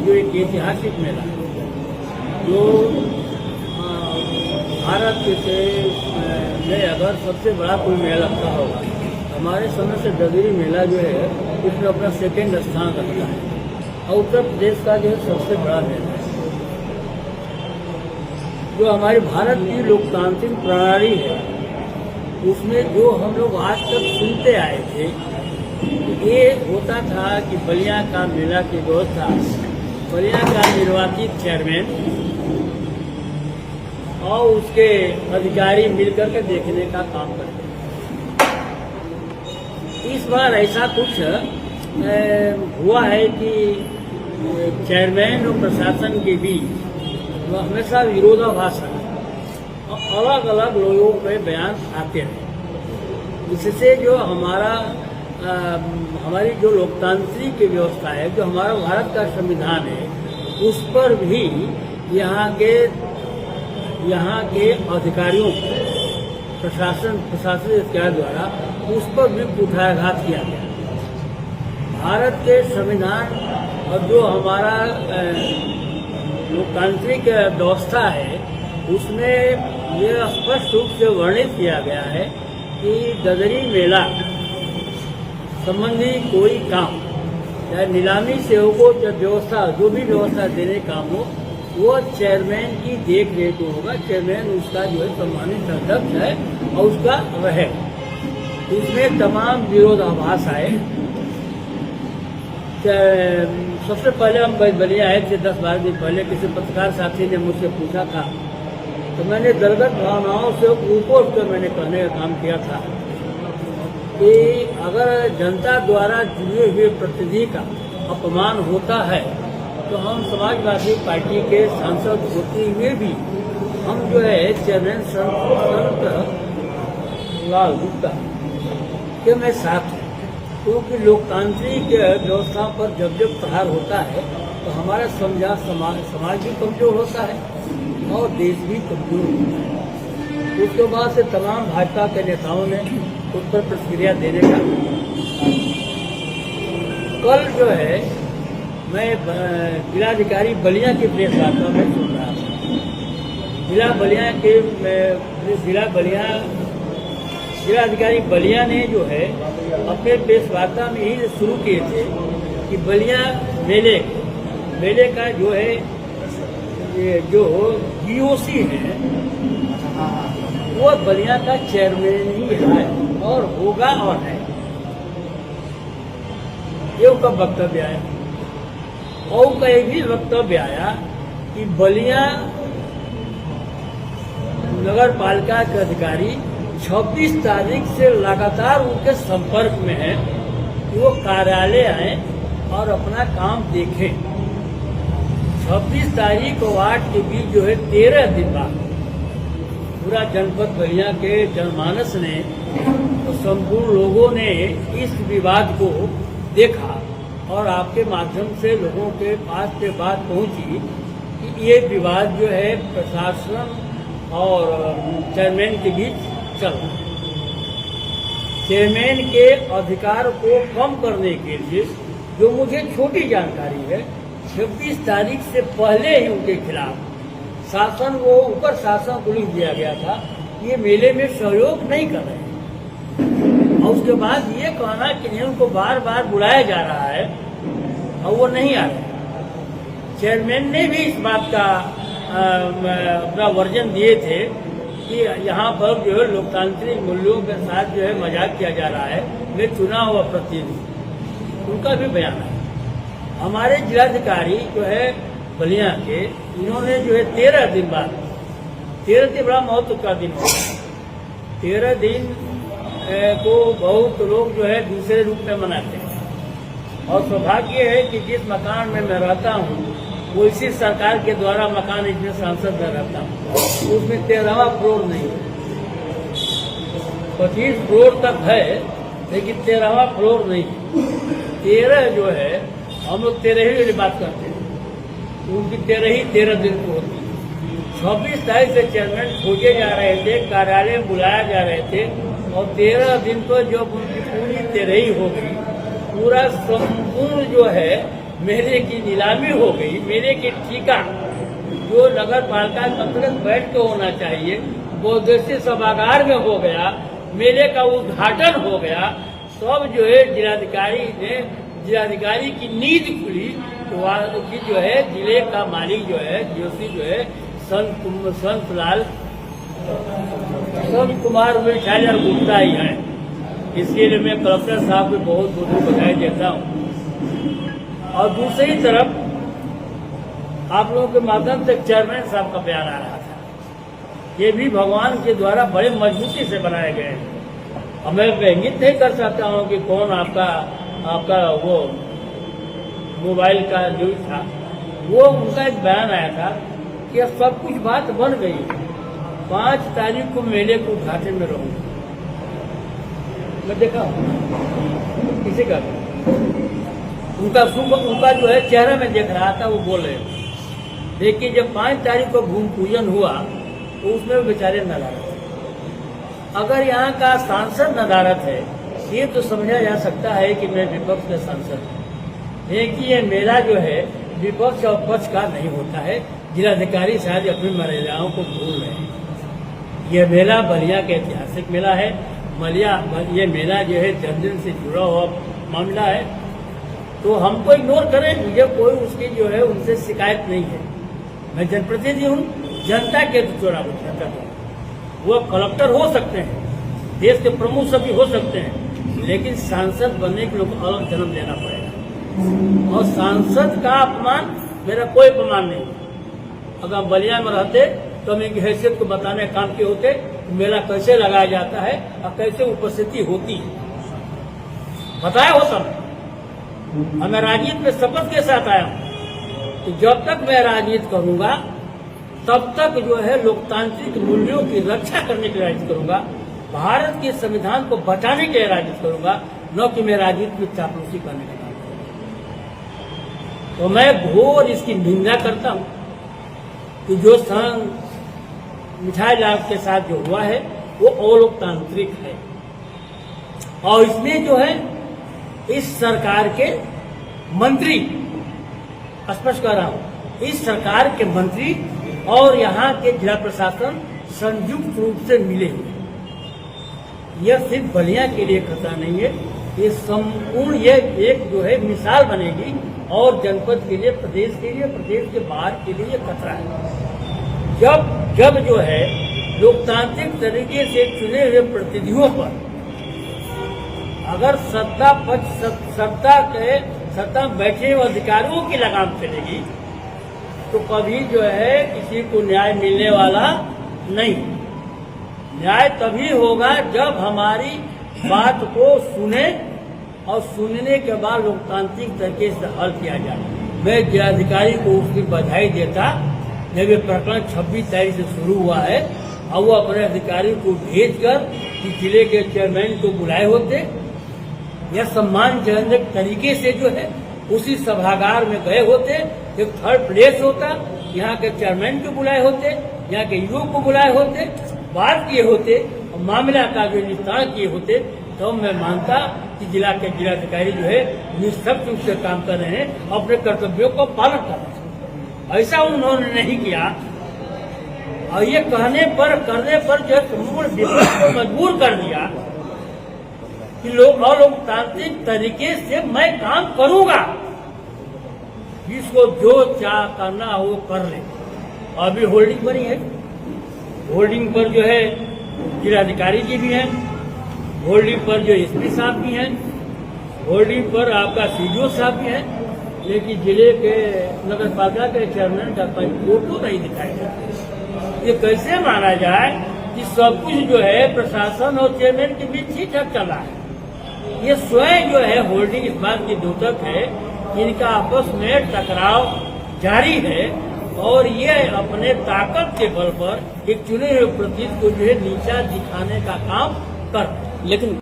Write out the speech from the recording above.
जो एक ऐतिहासिक मेला है, जो भारत के में अगर सबसे बड़ा कोई मेला लगता होगा, हमारे समय से डगरी मेला जो है उसमें अपना सेकेंड स्थान रखता है और उत्तर प्रदेश का जो है सबसे बड़ा मेला है। जो हमारी भारत की लोकतांत्रिक प्रणाली है उसमें जो हम लोग आज तक सुनते आए थे, ये होता था कि बलिया का मेला की व्यवस्था बलिया का निर्वाचित चेयरमैन और उसके अधिकारी मिलकर के देखने का काम करते हैं। इस बार ऐसा कुछ हुआ है कि चेयरमैन और प्रशासन के बीच हमेशा विरोधाभास है, अलग अलग लोगों के बयान आते हैं। इससे जो हमारी जो लोकतांत्रिक व्यवस्था है, जो हमारा भारत का संविधान है, उस पर भी यहाँ के अधिकारियों प्रशासनिक अधिकारी द्वारा उस पर भी कुठाराघात किया गया। भारत के संविधान और जो हमारा लोकतांत्रिक व्यवस्था है उसमें यह स्पष्ट रूप से वर्णित किया गया है कि डगरी मेला संबंधी कोई काम, चाहे नीलामी से हो, व्यवस्था जो भी व्यवस्था देने काम हो, वो चेयरमैन की देख रेख में होगा। चेयरमैन उसका जो है सम्मानित अध्यक्ष है और उसका रहे। इसमें तमाम विरोधाभास आए। सबसे पहले हम बलिया आए थे 10-12 दिन पहले, किसी पत्रकार साथी ने मुझसे पूछा था, तो मैंने दलगत भावनाओं से ऊपर उठकर मैंने कहने का काम किया था कि अगर जनता द्वारा चुने हुए प्रतिनिधि का अपमान होता है तो हम समाजवादी पार्टी के सांसद होते हुए भी हम जो है चेयरमैन संत लाल गुप्ता के मैं साथ हूँ, क्योंकि लोकतांत्रिक व्यवस्था पर जब जब प्रहार होता है तो हमारा समाज भी कमजोर होता है और देश भी कमजोर होता है। उसके बाद से तमाम भाजपा के नेताओं ने उस पर प्रतिक्रिया देने का कल जो है मैं जिलाधिकारी बलिया की प्रेस वार्ता में सुन रहा था। जिलाधिकारी बलिया ने जो है अपने प्रेस वार्ता में यही शुरू किए थे कि बलिया मेले का जो है ये जो बीओसी है वो बलिया का चेयरमैन ही है और होगा और है। ये उनका वक्तव्य आया और उनका एक भी वक्तव्य आया कि बलिया नगर पालिका के अधिकारी 26 तारीख से लगातार उनके संपर्क में है कि वो कार्यालय आए और अपना काम देखें। 26 तारीख को 8 के बीच जो है 13 दिन बाद पूरा जनपद बलिया के जनमानस ने और संपूर्ण लोगों ने इस विवाद को देखा और आपके माध्यम से लोगों के पास से बात पहुंची कि ये विवाद जो है प्रशासन और चेयरमैन के बीच चल रहा है। चेयरमैन के अधिकार को कम करने के लिए जो मुझे छोटी जानकारी है 26 तारीख से पहले ही उनके खिलाफ ऊपर शासन को लिख दिया गया था, ये मेले में सहयोग नहीं कर रहे हैं। और उसके बाद ये कहना कि उनको बार बार बुलाया जा रहा है और वो नहीं आ रहे। चेयरमैन ने भी इस बात का अपना वर्जन दिए थे कि यहाँ पर जो है लोकतांत्रिक मूल्यों के साथ जो है मजाक किया जा रहा है, मैं चुना हुआ प्रतिनिधि, उनका भी बयान है। हमारे जिलाधिकारी जो है बलिया के, इन्होंने जो है 13 दिन बाद 13 दिन बड़ा महत्व का दिन होगा। 13 दिन को बहुत लोग जो है दूसरे रूप में मनाते हैं और सौभाग्य है कि जिस मकान में मैं रहता हूँ वो इसी सरकार के द्वारा मकान इसमें सांसद में रहता हूँ, उसमें 13वां फ्लोर नहीं है। 25 फ्लोर तक है लेकिन 13वां फ्लोर नहीं है। 13 जो है हम लोग 13 ही बात करते हैं, उनकी 13 दिन को होती है। 26 तारीख से चेयरमैन खोजे जा रहे थे, कार्यालय में बुलाया जा रहे थे और 13 दिन पर जब उनकी पूरी 13 ही हो गई, पूरा संपूर्ण जो है मेले की नीलामी हो गई, मेले की ठेका जो नगर पालिका के अंतर्गत बैठ के होना चाहिए वो देशी सभागार में हो गया, मेले का उद्घाटन हो गया। सब जो है जिलाधिकारी की नींद खुली तो की जो है जिले का मालिक जो है जोशी जो है संत कुमार मिठाइयार गुप्ता ही है। इसके लिए मैं कलेक्टर साहब को बहुत बहुत बधाई देता हूँ। और दूसरी तरफ आप लोगों के माध्यम से चेयरमैन साहब का बयान आ रहा था, ये भी भगवान के द्वारा बड़े मजबूती से बनाए गए हैं। और मैं इंगित नहीं कर सकता हूँ कि कौन आपका वो मोबाइल का न्यूज था, वो उनका एक बयान आया था कि अब सब कुछ बात बन गई, 5 तारीख को मेले को उद्घाटन में रहूंगा। मैं देखा किसी का उनका जो है चेहरा में देख रहा था, वो बोल रहे थे। लेकिन जब 5 तारीख को भूमि पूजन हुआ तो उसमें बेचारे नदारत थे। अगर यहाँ का सांसद नदारत है ये तो समझा जा सकता है कि मैं विपक्ष का सांसद हूँ, लेकिन ये मेला जो है विपक्ष और पक्ष का नहीं होता है। जिलाधिकारी शायद अपनी मर्यादाओं को भूल रहे हैं। यह मेला बलिया का ऐतिहासिक मेला है। ये मेला जो है जन्मदिन से जुड़ा हुआ मामला है, तो हमको इग्नोर करें, मुझे कोई उसकी जो है उनसे शिकायत नहीं है। मैं जनप्रतिनिधि हूँ, जनता के चुनाव हूँ। वो कलेक्टर हो सकते हैं, देश के प्रमुख सभी हो सकते हैं, लेकिन सांसद बनने के लोग अलग जन्म लेना पड़ेगा। और सांसद का अपमान मेरा कोई अपमान नहीं। अगर बलिया में रहते तो हम इनकी हैसियत को बताने काम के होते, मेला कैसे लगाया जाता है और कैसे उपस्थिति होती है बताया होता। मैं राजनीति में शपथ के साथ आया हूँ, तो जब तक मैं राजनीति करूंगा तब तक जो है लोकतांत्रिक मूल्यों की रक्षा करने की राजनीति करूंगा, भारत के संविधान को बचाने के लिए राजनीति करूंगा, न कि मैं राजनीति में चापलूसी करने का काम करूंगा। तो मैं घोर इसकी निंदा करता हूं कि जो संघ मिठाई लाल के साथ जो हुआ है वो अलोकतांत्रिक है। और इसमें जो है इस सरकार के मंत्री, स्पष्ट कर रहा हूं, इस सरकार के मंत्री और यहाँ के जिला प्रशासन संयुक्त रूप से मिले हुए। यह सिर्फ बलिया के लिए खतरा नहीं है, ये संपूर्ण ये एक जो है मिसाल बनेगी और जनपद के लिए, प्रदेश के लिए, प्रदेश के बाहर के लिए ये खतरा है। जब जो है लोकतांत्रिक तरीके से चुने हुए प्रतिनिधियों पर अगर सत्ता में बैठे हुए अधिकारियों की लगाम चलेगी तो कभी जो है किसी को न्याय मिलने वाला नहीं। न्याय तभी होगा जब हमारी बात को सुने और सुनने के बाद लोकतांत्रिक तरीके से हल किया जाए। मैं जिलाधिकारी को उसकी बधाई देता जब ये प्रकरण 26 तारीख से शुरू हुआ है और वो अपने अधिकारी को भेजकर कि जिले के चेयरमैन को बुलाए होते या सम्मानजनक तरीके से जो है उसी सभागार में गए होते, एक थर्ड प्लेस होता, यहाँ के चेयरमैन को बुलाए होते, यहाँ के युवक को बुलाए होते, बात किए होते और मामला का जो निस्तारण किए होते, तो मैं मानता कि जिला के जिलाधिकारी जो है निष्पक्ष रूप से काम कर रहे हैं, अपने कर्तव्यों को पालन कर रहे हैं। ऐसा उन्होंने नहीं किया और ये करने पर जो संपूर्ण विपक्ष को मजबूर कर दिया कि अलोकतांत्रिक तरीके से मैं काम करूंगा, जिसको जो चाह करना हो कर ले। अभी होल्डिंग बनी है, होल्डिंग पर जो है जिलाधिकारी जी भी हैं, होल्डिंग पर जो एसपी साहब भी हैं, होल्डिंग पर आपका सीडीओ साहब भी हैं, लेकिन जिले के नगर पालिका के चेयरमैन का कोई फोटो नहीं दिखाई देता। ये कैसे माना जाए कि सब कुछ जो है प्रशासन और चेयरमैन के बीच ही ठीक चल रहा है। ये स्वयं जो है होल्डिंग इस बात की द्योतक है कि इनका आपस में टकराव जारी है और ये अपने ताकत के बल पर एक चुने हुए प्रतिनिधि को जो है नीचा दिखाने का काम कर, लेकिन